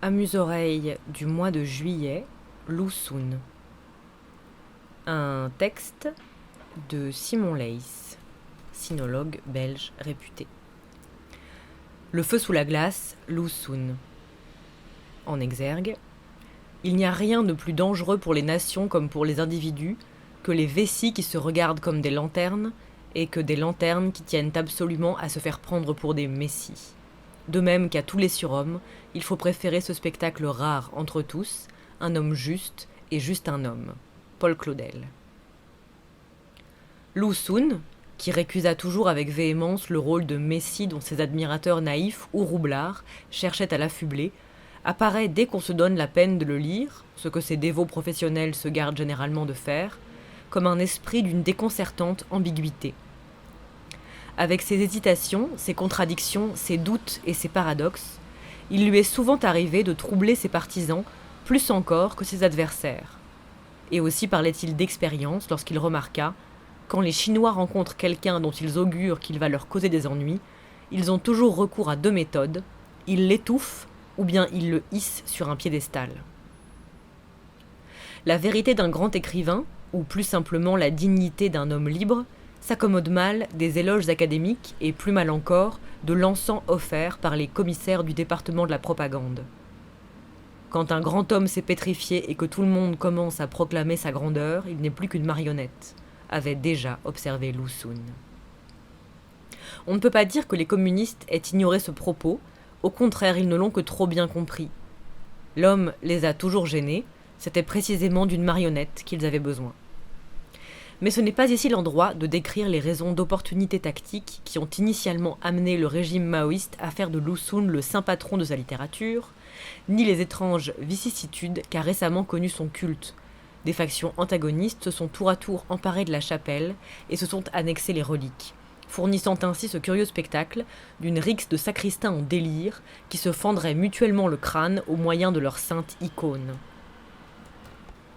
Amuse-oreille du mois de juillet, Lousoun. Un texte de Simon Leys, sinologue belge réputé. Le feu sous la glace, Lousoun. En exergue, il n'y a rien de plus dangereux pour les nations comme pour les individus que les vessies qui se regardent comme des lanternes et que des lanternes qui tiennent absolument à se faire prendre pour des messies. De même qu'à tous les surhommes, il faut préférer ce spectacle rare entre tous, un homme juste et juste un homme. Paul Claudel. Lousoun, qui récusa toujours avec véhémence le rôle de messie dont ses admirateurs naïfs ou roublards cherchaient à l'affubler, apparaît dès qu'on se donne la peine de le lire, ce que ses dévots professionnels se gardent généralement de faire, comme un esprit d'une déconcertante ambiguïté. Avec ses hésitations, ses contradictions, ses doutes et ses paradoxes, il lui est souvent arrivé de troubler ses partisans plus encore que ses adversaires. Et aussi parlait-il d'expérience lorsqu'il remarqua, quand les Chinois rencontrent quelqu'un dont ils augurent qu'il va leur causer des ennuis, ils ont toujours recours à deux méthodes, ils l'étouffent ou bien ils le hissent sur un piédestal. La vérité d'un grand écrivain, ou plus simplement la dignité d'un homme libre, s'accommode mal des éloges académiques et plus mal encore de l'encens offert par les commissaires du département de la propagande. Quand un grand homme s'est pétrifié et que tout le monde commence à proclamer sa grandeur, il n'est plus qu'une marionnette, avait déjà observé Lousoun. On ne peut pas dire que les communistes aient ignoré ce propos, au contraire ils ne l'ont que trop bien compris. L'homme les a toujours gênés, c'était précisément d'une marionnette qu'ils avaient besoin. Mais ce n'est pas ici l'endroit de décrire les raisons d'opportunité tactique qui ont initialement amené le régime maoïste à faire de Lousoun le saint patron de sa littérature, ni les étranges vicissitudes qu'a récemment connues son culte. Des factions antagonistes se sont tour à tour emparées de la chapelle et se sont annexées les reliques, fournissant ainsi ce curieux spectacle d'une rixe de sacristains en délire qui se fendraient mutuellement le crâne au moyen de leurs saintes icônes.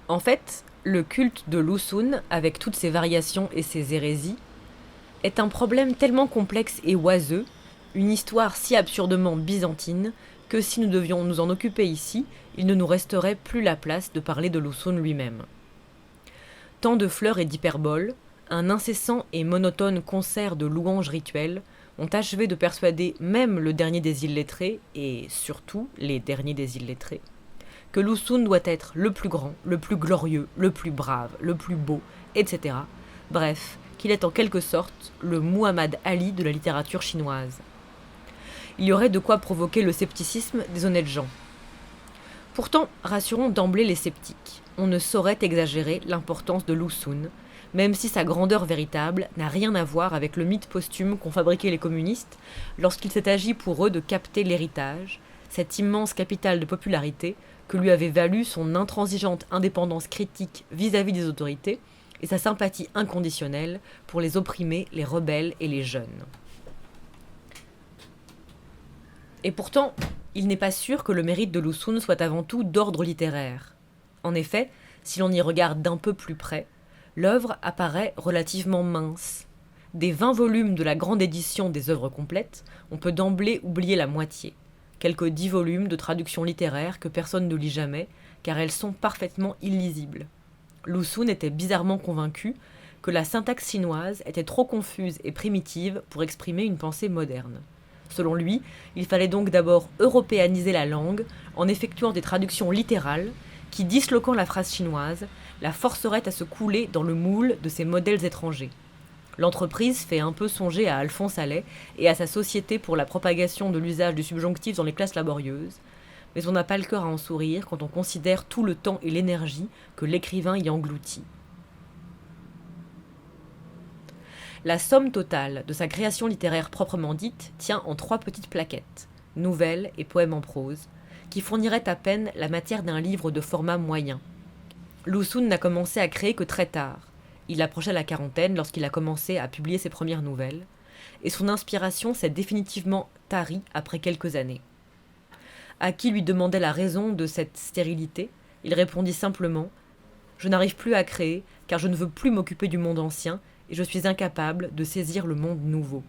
En fait, le culte de Lousoun, avec toutes ses variations et ses hérésies, est un problème tellement complexe et oiseux, une histoire si absurdement byzantine, que si nous devions nous en occuper ici, il ne nous resterait plus la place de parler de Lousoun lui-même. Tant de fleurs et d'hyperboles, un incessant et monotone concert de louanges rituelles ont achevé de persuader même le dernier des illettrés, et surtout les derniers des illettrés, que Lousoun doit être le plus grand, le plus glorieux, le plus brave, le plus beau, etc. Bref, qu'il est en quelque sorte le Muhammad Ali de la littérature chinoise. Il y aurait de quoi provoquer le scepticisme des honnêtes gens. Pourtant, rassurons d'emblée les sceptiques. On ne saurait exagérer l'importance de Lousoun, même si sa grandeur véritable n'a rien à voir avec le mythe posthume qu'ont fabriqué les communistes lorsqu'il s'est agi pour eux de capter l'héritage, cet immense capital de popularité que lui avait valu son intransigeante indépendance critique vis-à-vis des autorités et sa sympathie inconditionnelle pour les opprimés, les rebelles et les jeunes. Et pourtant, il n'est pas sûr que le mérite de Lousoun soit avant tout d'ordre littéraire. En effet, si l'on y regarde d'un peu plus près, l'œuvre apparaît relativement mince. Des 20 volumes de la grande édition des œuvres complètes, on peut d'emblée oublier la moitié. Quelques 10 volumes de traductions littéraires que personne ne lit jamais, car elles sont parfaitement illisibles. Lousoun était bizarrement convaincu que la syntaxe chinoise était trop confuse et primitive pour exprimer une pensée moderne. Selon lui, il fallait donc d'abord européaniser la langue en effectuant des traductions littérales qui, disloquant la phrase chinoise, la forceraient à se couler dans le moule de ces modèles étrangers. L'entreprise fait un peu songer à Alphonse Allais et à sa société pour la propagation de l'usage du subjonctif dans les classes laborieuses, mais on n'a pas le cœur à en sourire quand on considère tout le temps et l'énergie que l'écrivain y engloutit. La somme totale de sa création littéraire proprement dite tient en 3 petites plaquettes, nouvelles et poèmes en prose, qui fourniraient à peine la matière d'un livre de format moyen. Lousoun n'a commencé à créer que très tard. Il approchait la quarantaine lorsqu'il a commencé à publier ses premières nouvelles, et son inspiration s'est définitivement tarie après quelques années. À qui lui demandait la raison de cette stérilité, il répondit simplement « Je n'arrive plus à créer, car je ne veux plus m'occuper du monde ancien, et je suis incapable de saisir le monde nouveau. »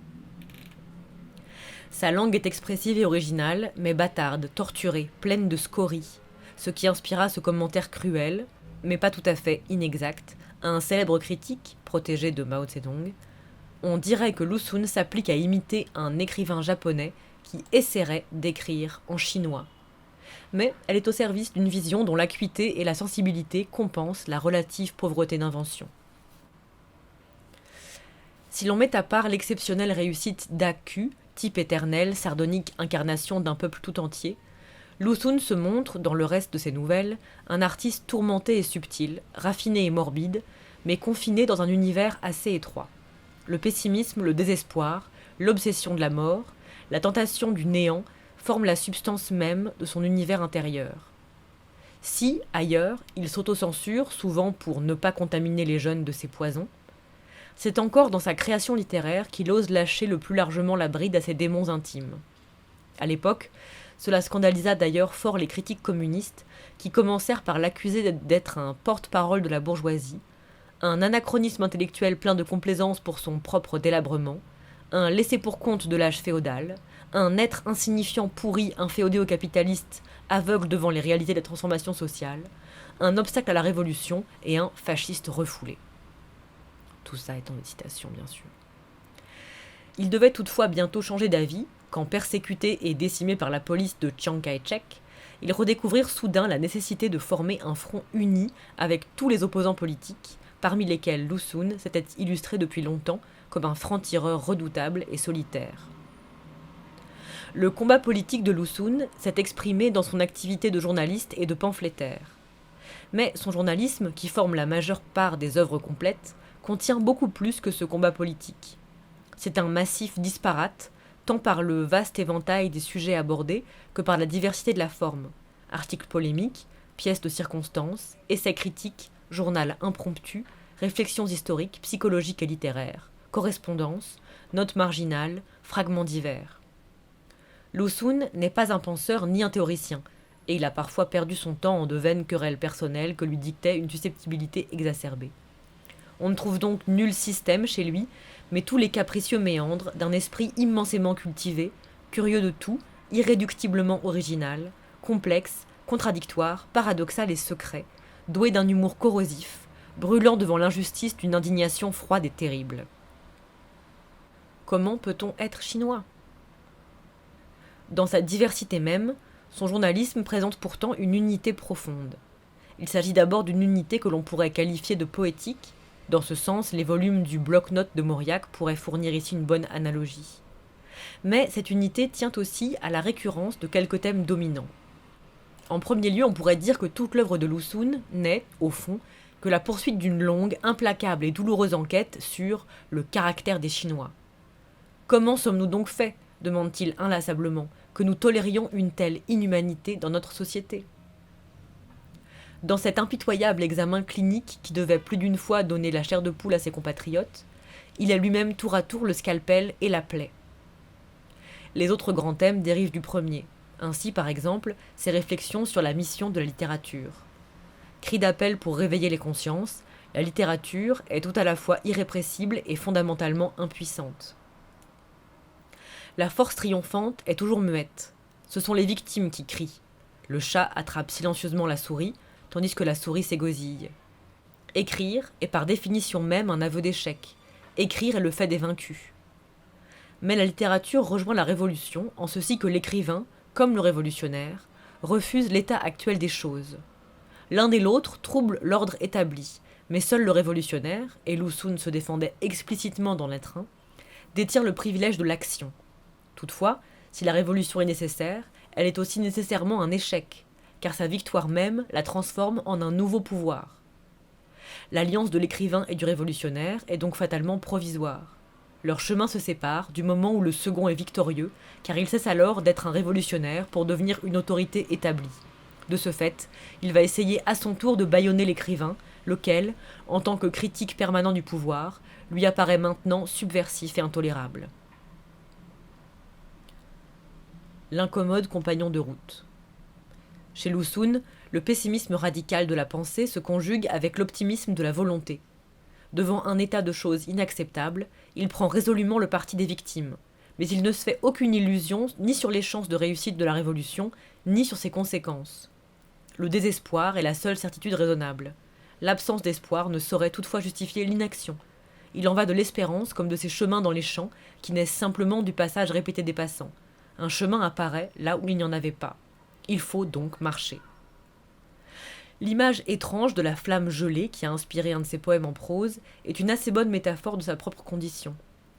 Sa langue est expressive et originale, mais bâtarde, torturée, pleine de scories, ce qui inspira ce commentaire cruel, mais pas tout à fait inexact, à un célèbre critique, protégé de Mao Zedong. On dirait que Lu Xun s'applique à imiter un écrivain japonais qui essaierait d'écrire en chinois. Mais elle est au service d'une vision dont l'acuité et la sensibilité compensent la relative pauvreté d'invention. Si l'on met à part l'exceptionnelle réussite d'A.Q., type éternel, sardonique incarnation d'un peuple tout entier, Lu Xun se montre, dans le reste de ses nouvelles, un artiste tourmenté et subtil, raffiné et morbide, mais confiné dans un univers assez étroit. Le pessimisme, le désespoir, l'obsession de la mort, la tentation du néant forment la substance même de son univers intérieur. Si, ailleurs, il s'autocensure, souvent pour ne pas contaminer les jeunes de ses poisons, c'est encore dans sa création littéraire qu'il ose lâcher le plus largement la bride à ses démons intimes. À l'époque, cela scandalisa d'ailleurs fort les critiques communistes qui commencèrent par l'accuser d'être un porte-parole de la bourgeoisie, un anachronisme intellectuel plein de complaisance pour son propre délabrement, un laissé-pour-compte de l'âge féodal, un être insignifiant pourri inféodé aux capitalistes, aveugle devant les réalités des transformations sociales, un obstacle à la révolution et un fasciste refoulé. Tout ça étant des citations, bien sûr. Il devait toutefois bientôt changer d'avis, quand persécuté et décimé par la police de Chiang Kai-shek, il redécouvrit soudain la nécessité de former un front uni avec tous les opposants politiques, parmi lesquels Lu Xun s'était illustré depuis longtemps comme un franc-tireur redoutable et solitaire. Le combat politique de Lu Xun s'est exprimé dans son activité de journaliste et de pamphlétaire. Mais son journalisme, qui forme la majeure part des œuvres complètes, contient beaucoup plus que ce combat politique. C'est un massif disparate, tant par le vaste éventail des sujets abordés que par la diversité de la forme. Articles polémiques, pièces de circonstances, essais critiques, journal impromptu, réflexions historiques, psychologiques et littéraires, correspondances, notes marginales, fragments divers. Lu Xun n'est pas un penseur ni un théoricien, et il a parfois perdu son temps en de vaines querelles personnelles que lui dictait une susceptibilité exacerbée. On ne trouve donc nul système chez lui, mais tous les capricieux méandres d'un esprit immensément cultivé, curieux de tout, irréductiblement original, complexe, contradictoire, paradoxal et secret, doué d'un humour corrosif, brûlant devant l'injustice d'une indignation froide et terrible. Comment peut-on être chinois ? Dans sa diversité même, son journalisme présente pourtant une unité profonde. Il s'agit d'abord d'une unité que l'on pourrait qualifier de poétique. Dans ce sens, les volumes du bloc-notes de Mauriac pourraient fournir ici une bonne analogie. Mais cette unité tient aussi à la récurrence de quelques thèmes dominants. En premier lieu, on pourrait dire que toute l'œuvre de Lu Xun n'est, au fond, que la poursuite d'une longue, implacable et douloureuse enquête sur le caractère des Chinois. Comment sommes-nous donc faits, demande-t-il inlassablement, que nous tolérions une telle inhumanité dans notre société ? Dans cet impitoyable examen clinique qui devait plus d'une fois donner la chair de poule à ses compatriotes, il a lui-même tour à tour le scalpel et la plaie. Les autres grands thèmes dérivent du premier. Ainsi, par exemple, ses réflexions sur la mission de la littérature. Cri d'appel pour réveiller les consciences, la littérature est tout à la fois irrépressible et fondamentalement impuissante. La force triomphante est toujours muette. Ce sont les victimes qui crient. Le chat attrape silencieusement la souris, tandis que la souris s'égosille. Écrire est par définition même un aveu d'échec. Écrire est le fait des vaincus. Mais la littérature rejoint la révolution en ceci que l'écrivain, comme le révolutionnaire, refuse l'état actuel des choses. L'un et l'autre troublent l'ordre établi, mais seul le révolutionnaire, et Lu Xun se défendait explicitement dans l'être un, détient le privilège de l'action. Toutefois, si la révolution est nécessaire, elle est aussi nécessairement un échec, car sa victoire même la transforme en un nouveau pouvoir. L'alliance de l'écrivain et du révolutionnaire est donc fatalement provisoire. Leurs chemins se séparent du moment où le second est victorieux, car il cesse alors d'être un révolutionnaire pour devenir une autorité établie. De ce fait, il va essayer à son tour de bâillonner l'écrivain, lequel, en tant que critique permanent du pouvoir, lui apparaît maintenant subversif et intolérable. L'incommode compagnon de route. Chez Lu Xun, le pessimisme radical de la pensée se conjugue avec l'optimisme de la volonté. Devant un état de choses inacceptable, il prend résolument le parti des victimes, Mais il ne se fait aucune illusion ni sur les chances de réussite de la révolution, ni sur ses conséquences. Le désespoir est la seule certitude raisonnable. L'absence d'espoir ne saurait toutefois justifier l'inaction. Il en va de l'espérance comme de ces chemins dans les champs qui naissent simplement du passage répété des passants. Un chemin apparaît là où il n'y en avait pas. Il faut donc marcher. L'image étrange de la flamme gelée qui a inspiré un de ses poèmes en prose est une assez bonne métaphore de sa propre condition.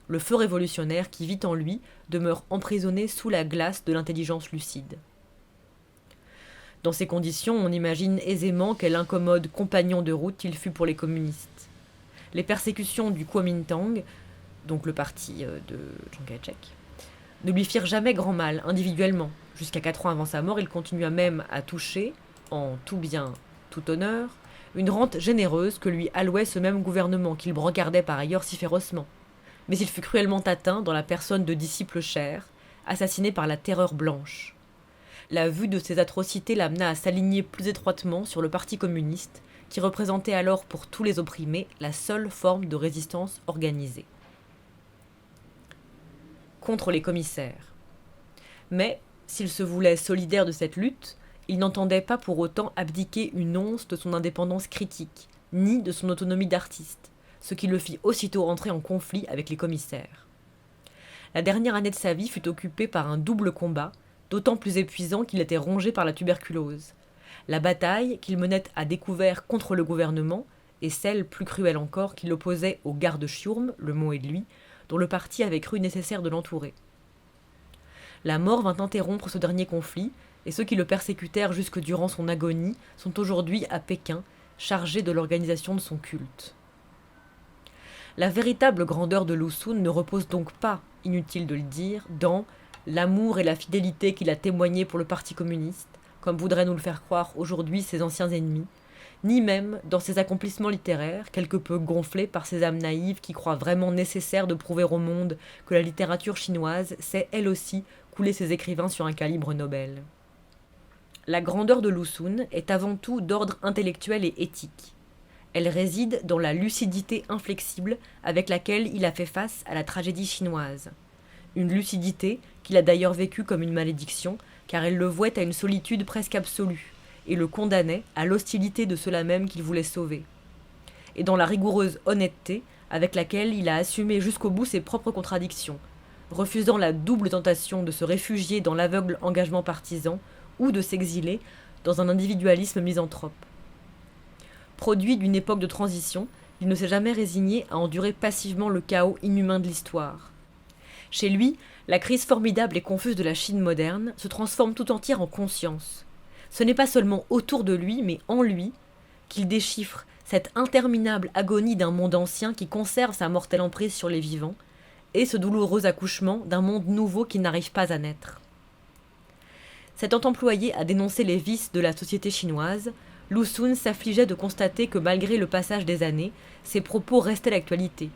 Le feu révolutionnaire qui vit en lui demeure emprisonné sous la glace de l'intelligence lucide. Dans ces conditions, on imagine aisément quel incommode compagnon de route il fut pour les communistes. Les persécutions du Kuomintang, donc le parti de Chiang Kai-shek, ne lui firent jamais grand mal individuellement. Jusqu'à 4 ans avant sa mort, il continua même à toucher, en tout bien, tout honneur, une rente généreuse que lui allouait ce même gouvernement qu'il brocardait par ailleurs si férocement. Mais il fut cruellement atteint dans la personne de disciples chers, assassiné par la terreur blanche. La vue de ces atrocités l'amena à s'aligner plus étroitement sur le Parti communiste, qui représentait alors pour tous les opprimés la seule forme de résistance organisée. Contre les commissaires. Mais, s'il se voulait solidaire de cette lutte, il n'entendait pas pour autant abdiquer une once de son indépendance critique, ni de son autonomie d'artiste, ce qui le fit aussitôt entrer en conflit avec les commissaires. La dernière année de sa vie fut occupée par un double combat, d'autant plus épuisant qu'il était rongé par la tuberculose. La bataille qu'il menait à découvert contre le gouvernement, et celle, plus cruelle encore, qu'il opposait au garde-chiourme, le mot est de lui, dont le parti avait cru nécessaire de l'entourer. La mort vint interrompre ce dernier conflit, et ceux qui le persécutèrent jusque durant son agonie sont aujourd'hui à Pékin, chargés de l'organisation de son culte. La véritable grandeur de Lu Xun ne repose donc pas, inutile de le dire, dans l'amour et la fidélité qu'il a témoigné pour le Parti communiste, comme voudraient nous le faire croire aujourd'hui ses anciens ennemis, ni même dans ses accomplissements littéraires, quelque peu gonflés par ces âmes naïves qui croient vraiment nécessaire de prouver au monde que la littérature chinoise sait elle aussi couler ses écrivains sur un calibre Nobel. La grandeur de Lu Xun est avant tout d'ordre intellectuel et éthique. Elle réside dans la lucidité inflexible avec laquelle il a fait face à la tragédie chinoise. Une lucidité qu'il a d'ailleurs vécue comme une malédiction, car elle le vouait à une solitude presque absolue, et le condamnait à l'hostilité de ceux-là même qu'il voulait sauver. Et dans la rigoureuse honnêteté avec laquelle il a assumé jusqu'au bout ses propres contradictions, refusant la double tentation de se réfugier dans l'aveugle engagement partisan ou de s'exiler dans un individualisme misanthrope. Produit d'une époque de transition, il ne s'est jamais résigné à endurer passivement le chaos inhumain de l'histoire. Chez lui, la crise formidable et confuse de la Chine moderne se transforme tout entière en conscience. Ce n'est pas seulement autour de lui, mais en lui, qu'il déchiffre cette interminable agonie d'un monde ancien qui conserve sa mortelle emprise sur les vivants, et ce douloureux accouchement d'un monde nouveau qui n'arrive pas à naître. S'étant employé à dénoncer les vices de la société chinoise, Lu Xun s'affligeait de constater que malgré le passage des années, ses propos restaient d'actualité.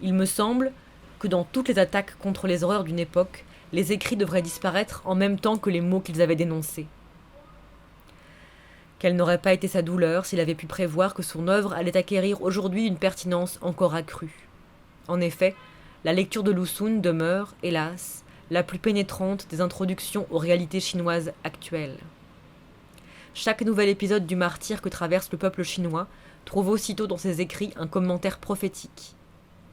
Il me semble que dans toutes les attaques contre les horreurs d'une époque, les écrits devraient disparaître en même temps que les mots qu'ils avaient dénoncés. Quelle n'aurait pas été sa douleur s'il avait pu prévoir que son œuvre allait acquérir aujourd'hui une pertinence encore accrue. En effet, la lecture de Lu Xun demeure, hélas, la plus pénétrante des introductions aux réalités chinoises actuelles. Chaque nouvel épisode du martyre que traverse le peuple chinois trouve aussitôt dans ses écrits un commentaire prophétique.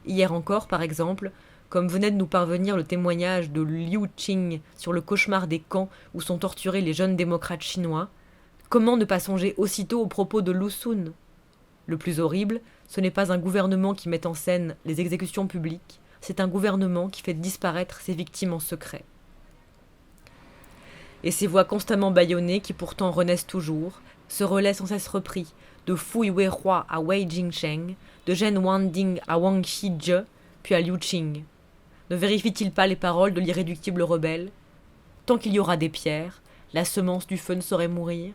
Hier encore, par exemple, comme venait de nous parvenir le témoignage de Liu Qing sur le cauchemar des camps où sont torturés les jeunes démocrates chinois, comment ne pas songer aussitôt aux propos de Lu Xun ? Le plus horrible, ce n'est pas un gouvernement qui met en scène les exécutions publiques, c'est un gouvernement qui fait disparaître ses victimes en secret. Et ces voix constamment bâillonnées qui pourtant renaissent toujours, se relaient sans cesse repris, de Fu Weihua à Wei Jingsheng, de Zhen Wanding à Wang Shizhe, puis à Liu Qing. Ne vérifie-t-il pas les paroles de l'irréductible rebelle ? Tant qu'il y aura des pierres, la semence du feu ne saurait mourir.